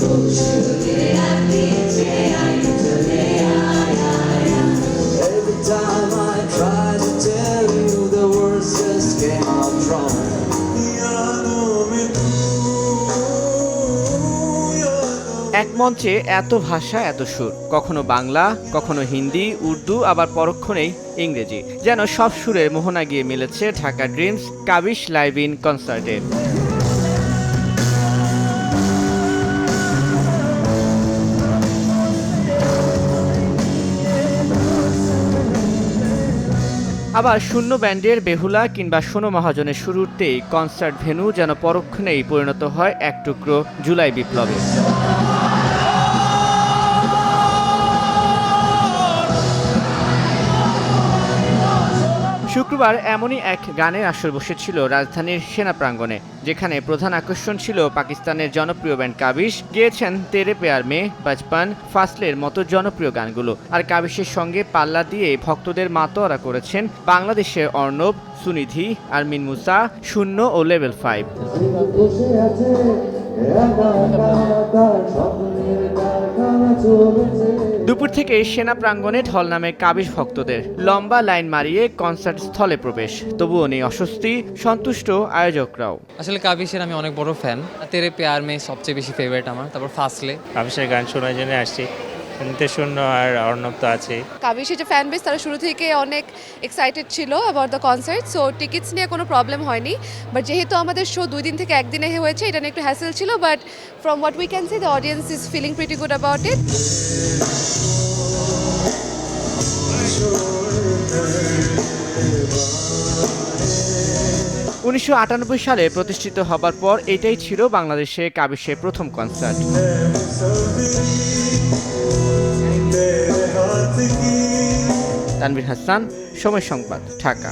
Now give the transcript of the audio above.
এক মঞ্চে এত ভাষা, এত সুর, কখনো বাংলা, কখনো হিন্দি, উর্দু, আবার পরক্ষণেই ইংরেজি। যেন সব সুরের মোহনা গিয়ে মিলেছে Dhaka dreams Kabish live in কনসার্টে। আবার শূন্য ব্যান্ডের বেহুলা কিংবা সোনু মহাজনের শুরু উঠতেই কনসার্ট ভেন্যু যেন পরক্ষণেই পরিণত হয় এক টুকরো জুলাই বিপ্লবে। শুক্রবার এমনই এক গানের আসর বসেছিল রাজধানীর সেনা প্রাঙ্গণে, যেখানে প্রধান আকর্ষণ ছিল পাকিস্তানের জনপ্রিয় ব্যান্ড কাবিশ। গেয়েছেন তেরে পেয়ার মে, বাচপান, ফাসলের মতো জনপ্রিয় গানগুলো। আর কাবিশের সঙ্গে পাল্লা দিয়ে ভক্তদের মাতোয়ারা করেছেন বাংলাদেশের অর্ণব, সুনিধি, আরমিন মুসা, শূন্য ও লেভেল 5। দুপুর থেকে সেনা প্রাঙ্গণে ঢল নামে কাবিশ ভক্তদের। লম্বা লাইন মারিয়ে কনসার্ট স্থলে প্রবেশ, তবুও নেই অস্বস্তি, সন্তুষ্ট আয়োজকরাও। আসলে কাবিশের আমি অনেক বড় ফ্যান। তেরে পেয়ার মে সবচেয়ে বেশি ফেভারিট আমার, তারপর ফাসলে। কাবিশের গান শোনার জন্য আসছি, শুনতে শূন্য আর অর্ণব তো আছে। কাবিশের যে ফ্যান বেস তারা শুরু থেকে অনেক এক্সাইটেড ছিল about the concert, so tickets নিয়ে কোনো প্রবলেম হয়নি। বাট যেহেতু আমাদের শো 2 দিন থেকে একদিনে হয়েছে, এটা নিয়ে একটু হ্যাসেল ছিল, but from what we can see the audience is feeling pretty good about it. 1998 সালে প্রতিষ্ঠিত হবার পর এটাই ছিল বাংলাদেশে কাবিশের প্রথম কনসার্ট। তানভীর হাসান, সময় সংবাদ, ঢাকা।